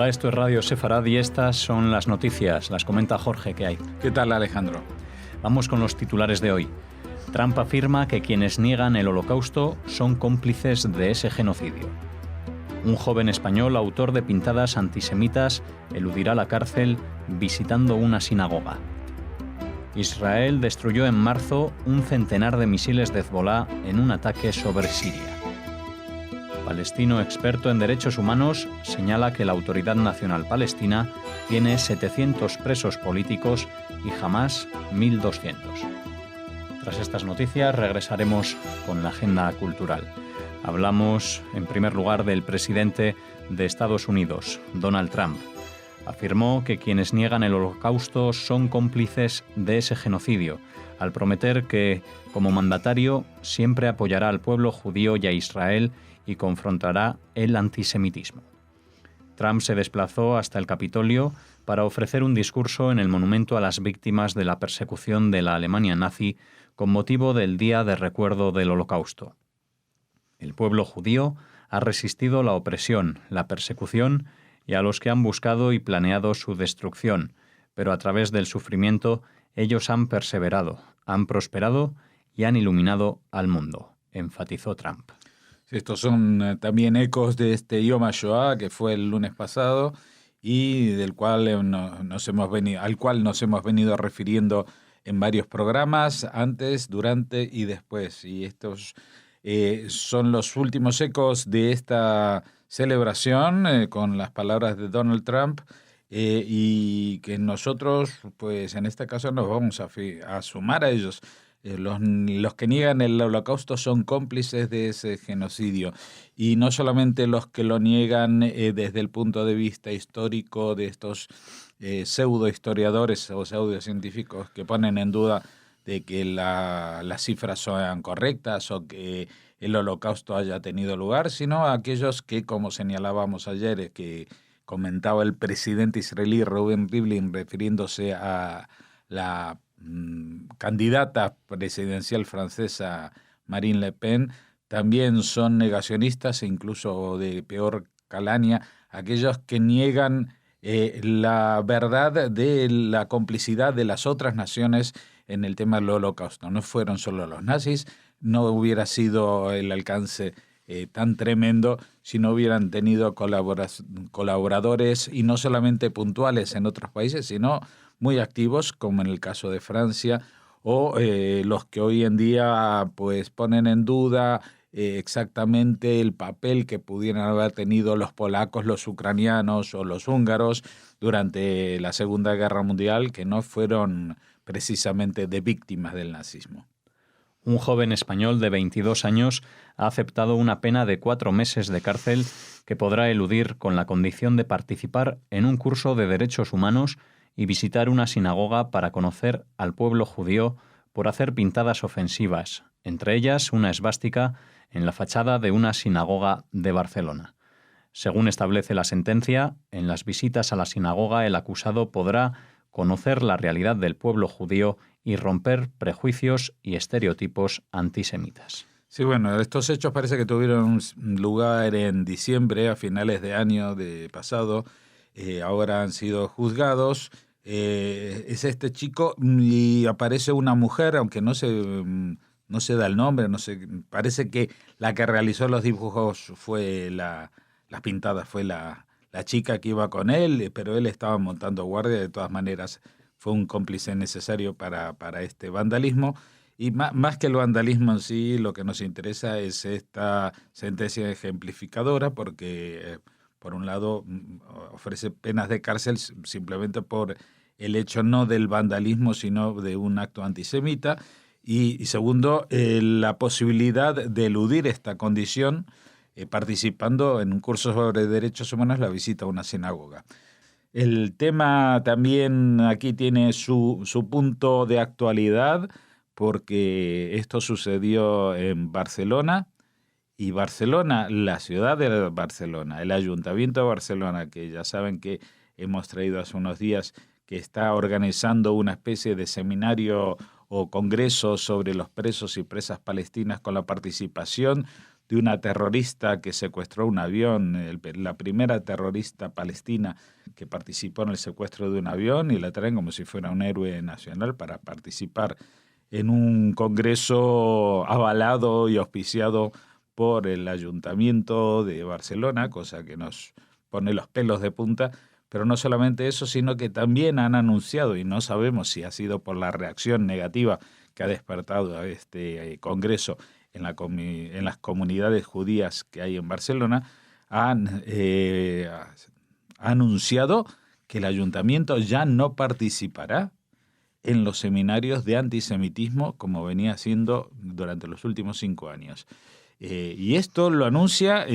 Hola, esto es Radio Sefarad y estas son las noticias. Las comenta Jorge, ¿qué hay? ¿Qué tal, Alejandro? Vamos con los titulares de hoy. Trump afirma que quienes niegan el Holocausto son cómplices de ese genocidio. Un joven español, autor de pintadas antisemitas, eludirá la cárcel visitando una sinagoga. Israel destruyó en marzo un centenar de misiles de Hezbolá en un ataque sobre Siria. Palestino experto en derechos humanos señala que la Autoridad Nacional Palestina tiene 700 presos políticos y Hamás 1.200. Tras estas noticias regresaremos con la agenda cultural. Hablamos en primer lugar del presidente de Estados Unidos, Donald Trump. Afirmó que quienes niegan el Holocausto son cómplices de ese genocidio, al prometer que, como mandatario, siempre apoyará al pueblo judío y a Israel y confrontará el antisemitismo. Trump se desplazó hasta el Capitolio para ofrecer un discurso en el monumento a las víctimas de la persecución de la Alemania nazi con motivo del Día de Recuerdo del Holocausto. El pueblo judío ha resistido la opresión, la persecución y a los que han buscado y planeado su destrucción, pero a través del sufrimiento ellos han perseverado, han prosperado y han iluminado al mundo, enfatizó Trump. Estos son también ecos de este Yom HaShoah que fue el lunes pasado y del cual al cual nos hemos venido refiriendo en varios programas, antes, durante y después. Y estos son los últimos ecos de esta celebración con las palabras de Donald Trump y que nosotros, pues en este caso, nos vamos a sumar a ellos. Los que niegan el Holocausto son cómplices de ese genocidio y no solamente los que lo niegan desde el punto de vista histórico de estos pseudohistoriadores o pseudocientíficos que ponen en duda de que las cifras sean correctas o que el Holocausto haya tenido lugar, sino aquellos que, como señalábamos ayer, que comentaba el presidente israelí Reuven Rivlin refiriéndose a la candidata presidencial francesa Marine Le Pen, también son negacionistas e incluso de peor calaña, aquellos que niegan la verdad de la complicidad de las otras naciones en el tema del Holocausto. No fueron solo los nazis, no hubiera sido el alcance tan tremendo si no hubieran tenido colaboradores y no solamente puntuales en otros países, sino muy activos, como en el caso de Francia, o los que hoy en día pues ponen en duda exactamente el papel que pudieran haber tenido los polacos, los ucranianos o los húngaros durante la Segunda Guerra Mundial, que no fueron precisamente de víctimas del nazismo. Un joven español de 22 años ha aceptado una pena de 4 meses de cárcel que podrá eludir con la condición de participar en un curso de derechos humanos y visitar una sinagoga para conocer al pueblo judío por hacer pintadas ofensivas, entre ellas una esvástica en la fachada de una sinagoga de Barcelona. Según establece la sentencia, en las visitas a la sinagoga el acusado podrá conocer la realidad del pueblo judío y romper prejuicios y estereotipos antisemitas. Sí, bueno, estos hechos parece que tuvieron lugar en diciembre, a finales de año pasado. Ahora han sido juzgados. Es este chico y aparece una mujer, aunque no se da el nombre, parece que la que realizó los dibujos fue las pintadas, fue la chica que iba con él, pero él estaba montando guardia. De todas maneras fue un cómplice necesario para este vandalismo. Y más que el vandalismo en sí, lo que nos interesa es esta sentencia ejemplificadora porque, por un lado, ofrece penas de cárcel simplemente por el hecho no del vandalismo, sino de un acto antisemita. Y segundo, la posibilidad de eludir esta condición participando en un curso sobre derechos humanos, la visita a una sinagoga. El tema también aquí tiene su punto de actualidad, porque esto sucedió en Barcelona, y Barcelona, la ciudad de Barcelona, el Ayuntamiento de Barcelona, que ya saben que hemos traído hace unos días, que está organizando una especie de seminario o congreso sobre los presos y presas palestinas con la participación de una terrorista que secuestró un avión, la primera terrorista palestina que participó en el secuestro de un avión, y la traen como si fuera un héroe nacional para participar en un congreso avalado y auspiciado por el Ayuntamiento de Barcelona, cosa que nos pone los pelos de punta. Pero no solamente eso, sino que también han anunciado, y no sabemos si ha sido por la reacción negativa que ha despertado a este congreso en las comunidades judías que hay en Barcelona, han anunciado que el ayuntamiento ya no participará en los seminarios de antisemitismo como venía haciendo durante los últimos 5 años. Y esto lo anuncia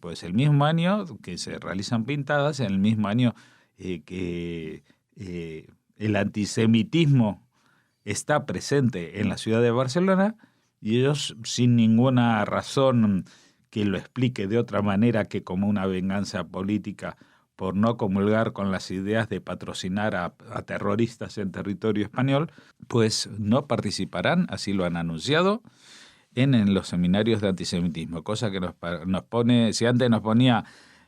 pues el mismo año que se realizan pintadas, en el mismo año que el antisemitismo está presente en la ciudad de Barcelona, y ellos, sin ninguna razón que lo explique de otra manera que como una venganza política por no comulgar con las ideas de patrocinar a terroristas en territorio español, pues no participarán, así lo han anunciado, en los seminarios de antisemitismo, cosa que nos pone, si antes nos ponía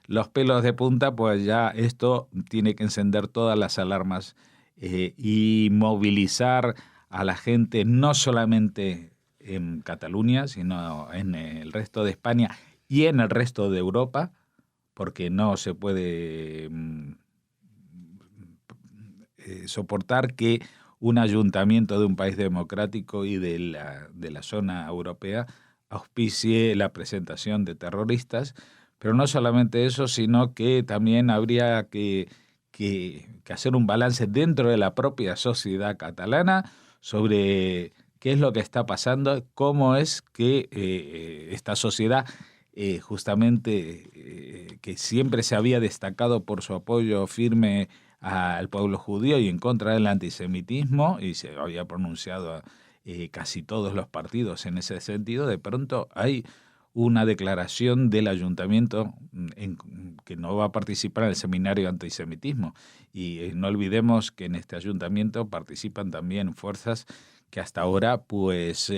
los pelos de punta, pues ya esto tiene que encender todas las alarmas y movilizar a la gente, no solamente en Cataluña, sino en el resto de España y en el resto de Europa, porque no se puede soportar que un ayuntamiento de un país democrático y de la zona europea auspicie la presentación de terroristas. Pero no solamente eso, sino que también habría que hacer un balance dentro de la propia sociedad catalana sobre qué es lo que está pasando, cómo es que esta sociedad, justamente que siempre se había destacado por su apoyo firme al pueblo judío y en contra del antisemitismo, y se había pronunciado casi todos los partidos en ese sentido, de pronto hay una declaración del ayuntamiento que no va a participar en el seminario de antisemitismo. Y no olvidemos que en este ayuntamiento participan también fuerzas que hasta ahora pues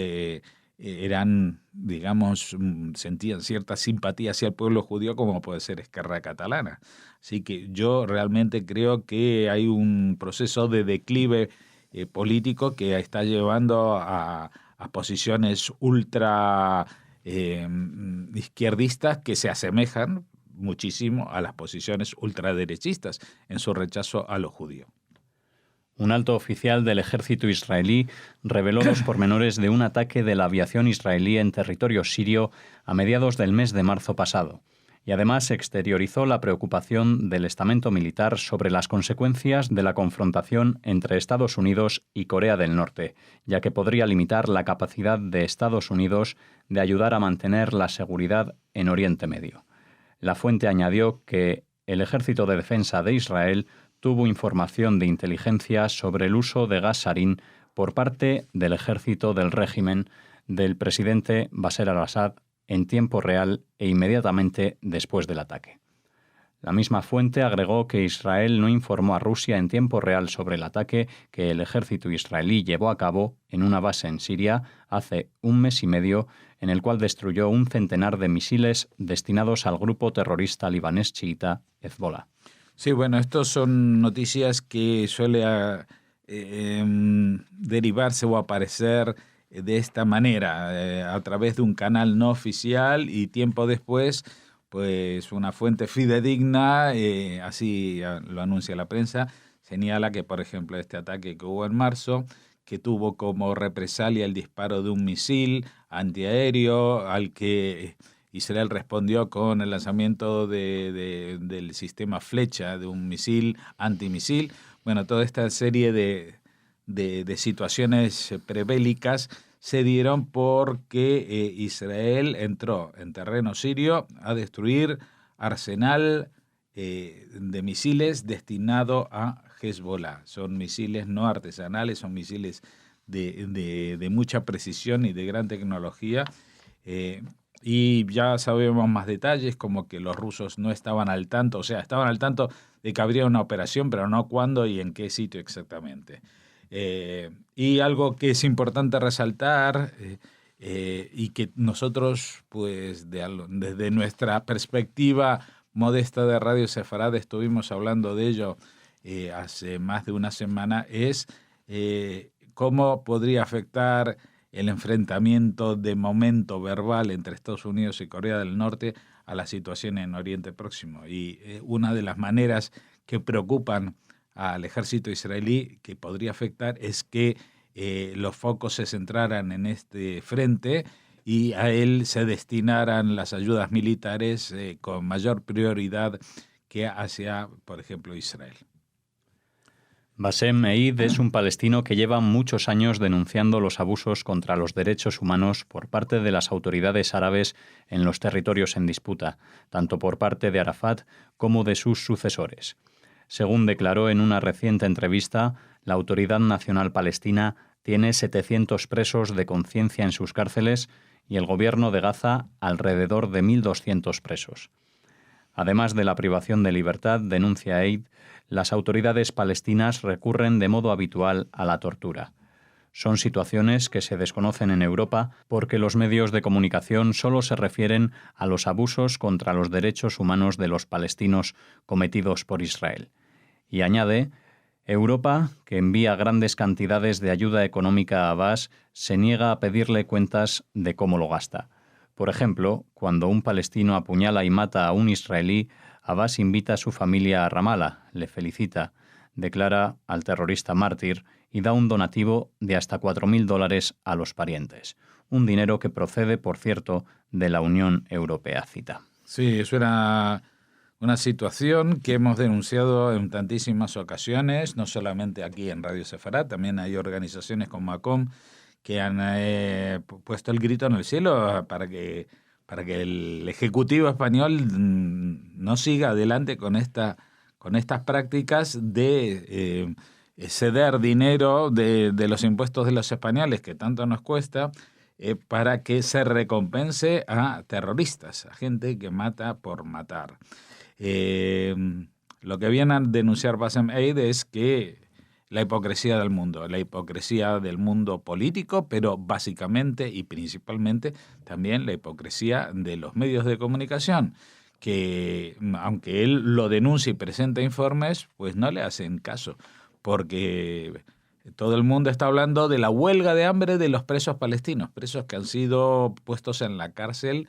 eran, digamos, sentían cierta simpatía hacia el pueblo judío, como puede ser Esquerra Catalana. Así que yo realmente creo que hay un proceso de declive político que está llevando a posiciones ultra izquierdistas que se asemejan muchísimo a las posiciones ultraderechistas en su rechazo a lo judío. Un alto oficial del ejército israelí reveló los pormenores de un ataque de la aviación israelí en territorio sirio a mediados del mes de marzo pasado, y además exteriorizó la preocupación del estamento militar sobre las consecuencias de la confrontación entre Estados Unidos y Corea del Norte, ya que podría limitar la capacidad de Estados Unidos de ayudar a mantener la seguridad en Oriente Medio. La fuente añadió que el Ejército de Defensa de Israel tuvo información de inteligencia sobre el uso de gas sarín por parte del ejército del régimen del presidente Bashar al-Assad en tiempo real e inmediatamente después del ataque. La misma fuente agregó que Israel no informó a Rusia en tiempo real sobre el ataque que el ejército israelí llevó a cabo en una base en Siria hace 1 mes y medio, en el cual destruyó 100 de misiles destinados al grupo terrorista libanés chiita Hezbollah. Sí, bueno, estos son noticias que suele derivarse o aparecer de esta manera, a través de un canal no oficial, y tiempo después, pues una fuente fidedigna, así lo anuncia la prensa, señala que, por ejemplo, este ataque que hubo en marzo, que tuvo como represalia el disparo de un misil antiaéreo al que Israel respondió con el lanzamiento del sistema Flecha, de un misil antimisil. Bueno, toda esta serie de situaciones prebélicas se dieron porque Israel entró en terreno sirio a destruir arsenal de misiles destinado a Hezbollah. Son misiles no artesanales, son misiles de mucha precisión y de gran tecnología. Y ya sabemos más detalles, como que los rusos no estaban al tanto, o sea, estaban al tanto de que habría una operación, pero no cuándo y en qué sitio exactamente. Y algo que es importante resaltar y que nosotros, pues, desde nuestra perspectiva modesta de Radio Sefarad estuvimos hablando de ello hace más de una semana, es cómo podría afectar el enfrentamiento de momento verbal entre Estados Unidos y Corea del Norte a la situación en Oriente Próximo. Y una de las maneras que preocupan al ejército israelí que podría afectar es que los focos se centraran en este frente y a él se destinaran las ayudas militares con mayor prioridad que hacia, por ejemplo, Israel. Bassem Eid es un palestino que lleva muchos años denunciando los abusos contra los derechos humanos por parte de las autoridades árabes en los territorios en disputa, tanto por parte de Arafat como de sus sucesores. Según declaró en una reciente entrevista, la Autoridad Nacional Palestina tiene 700 presos de conciencia en sus cárceles y el gobierno de Gaza alrededor de 1.200 presos. Además de la privación de libertad, denuncia Eid, las autoridades palestinas recurren de modo habitual a la tortura. Son situaciones que se desconocen en Europa porque los medios de comunicación solo se refieren a los abusos contra los derechos humanos de los palestinos cometidos por Israel. Y añade, Europa, que envía grandes cantidades de ayuda económica a Abbas, se niega a pedirle cuentas de cómo lo gasta. Por ejemplo, cuando un palestino apuñala y mata a un israelí, Abbas invita a su familia a Ramallah, le felicita, declara al terrorista mártir y da un donativo de hasta $4.000 a los parientes. Un dinero que procede, por cierto, de la Unión Europea, cita. Sí, es una situación que hemos denunciado en tantísimas ocasiones, no solamente aquí en Radio Sefarad, también hay organizaciones como ACOM que han puesto el grito en el cielo para que el Ejecutivo español no siga adelante con estas prácticas de ceder dinero de los impuestos de los españoles, que tanto nos cuesta, para que se recompense a terroristas, a gente que mata por matar. Lo que viene a denunciar Bassem Eid es que la hipocresía del mundo político, pero básicamente y principalmente también la hipocresía de los medios de comunicación, que aunque él lo denuncia y presenta informes, pues no le hacen caso, porque todo el mundo está hablando de la huelga de hambre de los presos palestinos, presos que han sido puestos en la cárcel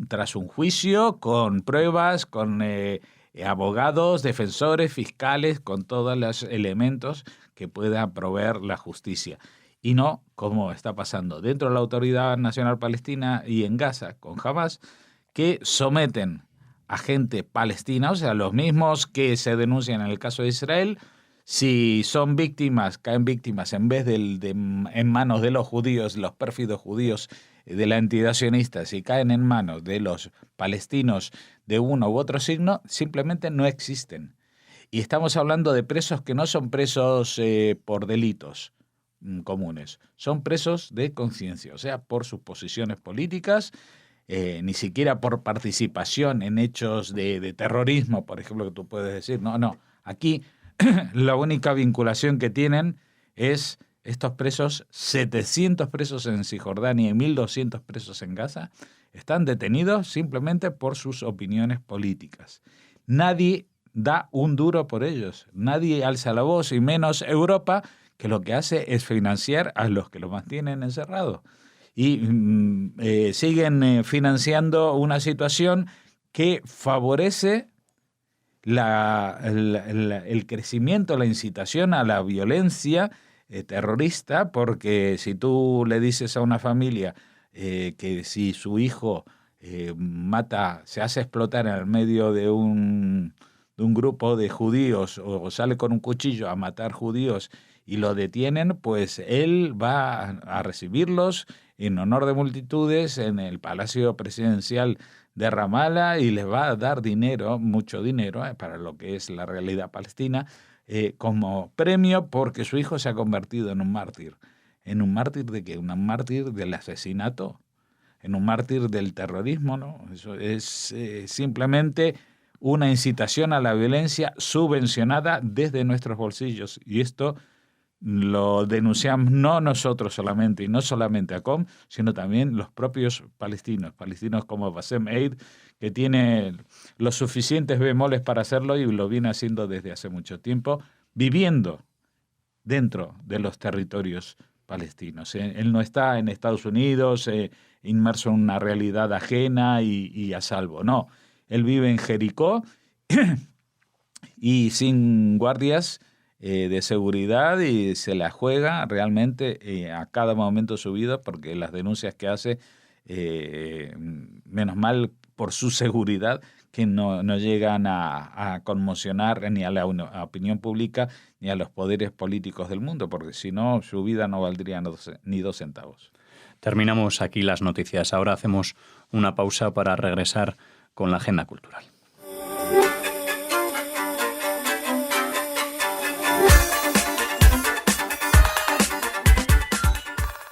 tras un juicio, con pruebas, con abogados, defensores, fiscales, con todos los elementos que pueda proveer la justicia. Y no como está pasando dentro de la Autoridad Nacional Palestina y en Gaza con Hamas, que someten a gente palestina, o sea, los mismos que se denuncian en el caso de Israel, si son víctimas, caen víctimas en vez en manos de los judíos, los pérfidos judíos de la entidad sionista, si caen en manos de los palestinos de uno u otro signo, simplemente no existen. Y estamos hablando de presos que no son presos por delitos comunes, son presos de conciencia, o sea, por sus posiciones políticas, ni siquiera por participación en hechos de terrorismo, por ejemplo, que tú puedes decir. No, aquí la única vinculación que tienen es estos presos, 700 presos en Cisjordania y 1.200 presos en Gaza, están detenidos simplemente por sus opiniones políticas. Nadie da un duro por ellos, nadie alza la voz, y menos Europa, que lo que hace es financiar a los que los mantienen encerrados. Y siguen financiando una situación que favorece el crecimiento, la incitación a la violencia terrorista, porque si tú le dices a una familia que si su hijo se hace explotar en el medio de un grupo de judíos o sale con un cuchillo a matar judíos y lo detienen, pues él va a recibirlos en honor de multitudes en el Palacio Presidencial de Ramallah y les va a dar dinero, mucho dinero, para lo que es la realidad palestina, como premio porque su hijo se ha convertido en un mártir. ¿En un mártir de qué? ¿Un mártir del asesinato? ¿En un mártir del terrorismo? No, eso es simplemente una incitación a la violencia subvencionada desde nuestros bolsillos. Y esto lo denunciamos no nosotros solamente, y no solamente ACOM, sino también los propios palestinos como Bassem Eid, que tiene los suficientes bemoles para hacerlo y lo viene haciendo desde hace mucho tiempo, viviendo dentro de los territorios palestinos. Él no está en Estados Unidos inmerso en una realidad ajena y a salvo, no. Él vive en Jericó y sin guardias de seguridad, y se la juega realmente a cada momento de su vida, porque las denuncias que hace, menos mal por su seguridad, que no llegan a conmocionar ni a la opinión pública ni a los poderes políticos del mundo, porque si no, su vida no valdría ni 2 centavos. Terminamos aquí las noticias. Ahora hacemos una pausa para regresar con la agenda cultural.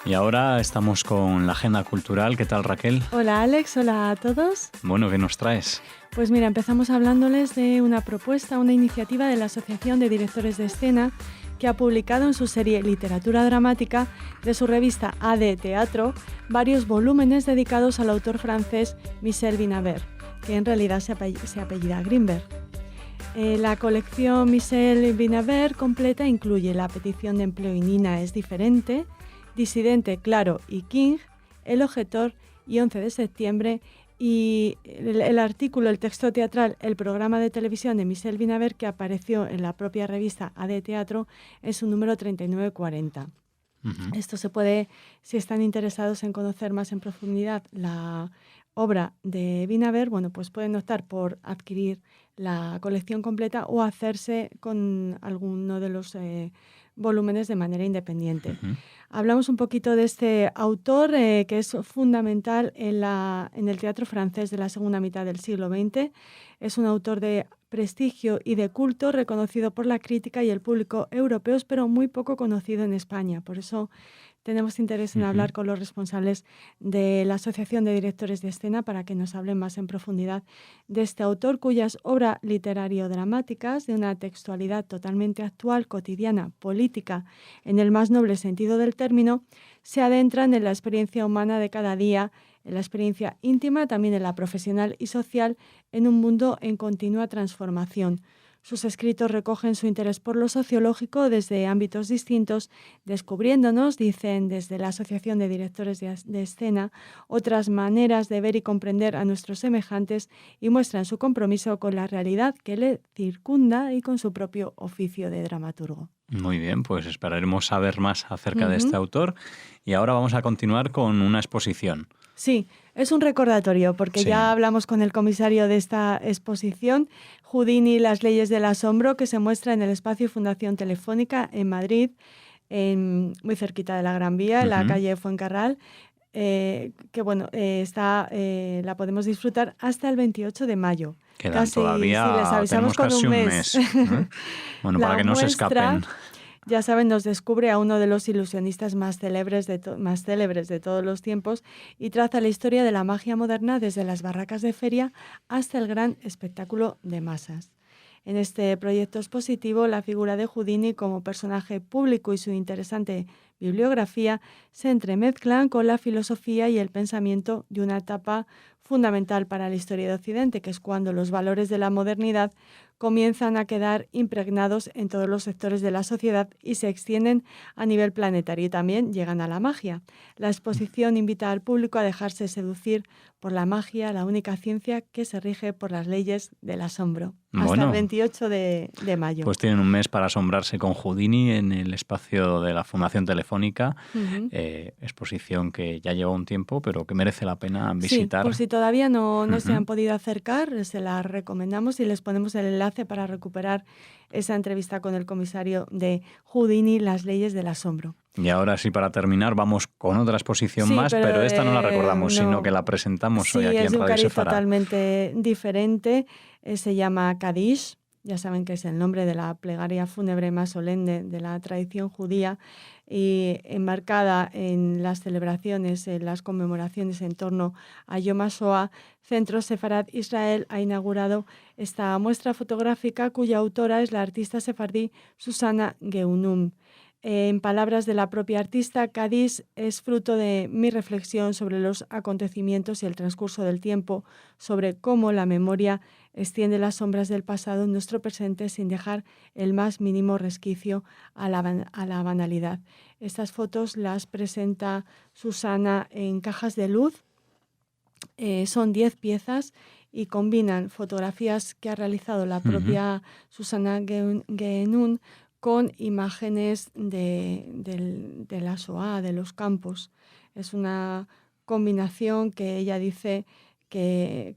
Y ahora estamos con la agenda cultural. ¿Qué tal, Raquel? Hola, Alex. Hola a todos. Bueno, ¿qué nos traes? Pues mira, empezamos hablándoles de una propuesta, una iniciativa de la Asociación de Directores de Escena, que ha publicado en su serie Literatura Dramática de su revista AD Teatro varios volúmenes dedicados al autor francés Michel Vinaver, que en realidad se apellida Grinberg. La colección Michel Vinaver completa incluye La petición de empleo y Nina es diferente, Disidente, Claro y King, El objetor y 11 de septiembre, y el artículo, el texto teatral, el programa de televisión de Michel Vinaver, que apareció en la propia revista AD Teatro en su número 3940. Uh-huh. Esto se puede, si están interesados en conocer más en profundidad la obra de Vinaver, bueno, pues pueden optar por adquirir la colección completa o hacerse con alguno de los volúmenes de manera independiente. Uh-huh. Hablamos un poquito de este autor que es fundamental en el teatro francés de la segunda mitad del siglo XX. Es un autor de prestigio y de culto, reconocido por la crítica y el público europeos, pero muy poco conocido en España. Por eso tenemos interés en hablar con los responsables de la Asociación de Directores de Escena para que nos hablen más en profundidad de este autor, cuyas obras literario-dramáticas, de una textualidad totalmente actual, cotidiana, política, en el más noble sentido del término, se adentran en la experiencia humana de cada día, en la experiencia íntima, también en la profesional y social, en un mundo en continua transformación. Sus escritos recogen su interés por lo sociológico desde ámbitos distintos, descubriéndonos, dicen desde la Asociación de Directores de Escena, otras maneras de ver y comprender a nuestros semejantes, y muestran su compromiso con la realidad que le circunda y con su propio oficio de dramaturgo. Muy bien, pues esperaremos saber más acerca de este autor. Y ahora vamos a continuar con una exposición. Sí, es un recordatorio, porque ya hablamos con el comisario de esta exposición, Houdini, las leyes del asombro, que se muestra en el espacio Fundación Telefónica en Madrid, muy cerquita de la Gran Vía, en la calle Fuencarral, que bueno, la podemos disfrutar hasta el 28 de mayo. Quedan todavía, si les avisamos con casi un mes. Bueno, para que no se escapen. Ya saben, nos descubre a uno de los ilusionistas más célebres de todos los tiempos y traza la historia de la magia moderna desde las barracas de feria hasta el gran espectáculo de masas. En este proyecto expositivo, la figura de Houdini como personaje público y su interesante bibliografía se entremezclan con la filosofía y el pensamiento de una etapa fundamental para la historia de Occidente, que es cuando los valores de la modernidad comienzan a quedar impregnados en todos los sectores de la sociedad y se extienden a nivel planetario, y también llegan a la magia. La exposición invita al público a dejarse seducir por la magia, la única ciencia que se rige por las leyes del asombro. Hasta el 28 de mayo. Pues tienen un mes para asombrarse con Houdini en el espacio de la Fundación Telefónica, exposición que ya lleva un tiempo, pero que merece la pena visitar. Sí, por si todavía no se han podido acercar, se la recomendamos y les ponemos el enlace para recuperar esa entrevista con el comisario de Houdini, las leyes del asombro. Y ahora sí, para terminar, vamos con otra exposición más, pero esta no la recordamos, sino que la presentamos hoy aquí en Radio Sefarad. Sí, es un cariz totalmente diferente. Se llama Kadish, ya saben que es el nombre de la plegaria fúnebre más solemne de la tradición judía, y enmarcada en las celebraciones, en las conmemoraciones en torno a Yom HaShoah, Centro Sefarad Israel ha inaugurado esta muestra fotográfica cuya autora es la artista sefardí Susana Geunum. En palabras de la propia artista, Cádiz es fruto de mi reflexión sobre los acontecimientos y el transcurso del tiempo, sobre cómo la memoria extiende las sombras del pasado en nuestro presente sin dejar el más mínimo resquicio a la banalidad. Estas fotos las presenta Susana en cajas de luz. Son 10 piezas y combinan fotografías que ha realizado la propia Susana Guénun con imágenes de la Shoah, de los campos. Es una combinación que ella dice que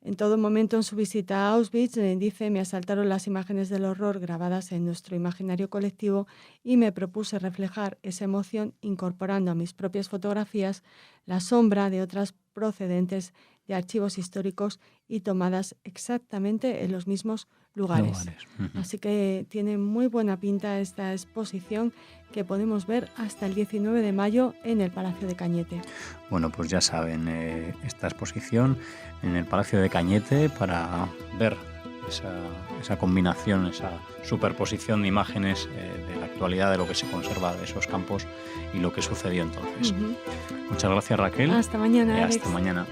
en todo momento en su visita a Auschwitz, dice, me asaltaron las imágenes del horror grabadas en nuestro imaginario colectivo y me propuse reflejar esa emoción incorporando a mis propias fotografías la sombra de otras procedentes de archivos históricos y tomadas exactamente en los mismos lugares. Así que tiene muy buena pinta esta exposición que podemos ver hasta el 19 de mayo en el Palacio de Cañete. Bueno, pues ya saben, esta exposición en el Palacio de Cañete para ver esa combinación, esa superposición de imágenes de la actualidad, de lo que se conserva de esos campos y lo que sucedió entonces. Muchas gracias, Raquel. Hasta mañana, Alex. Hasta mañana.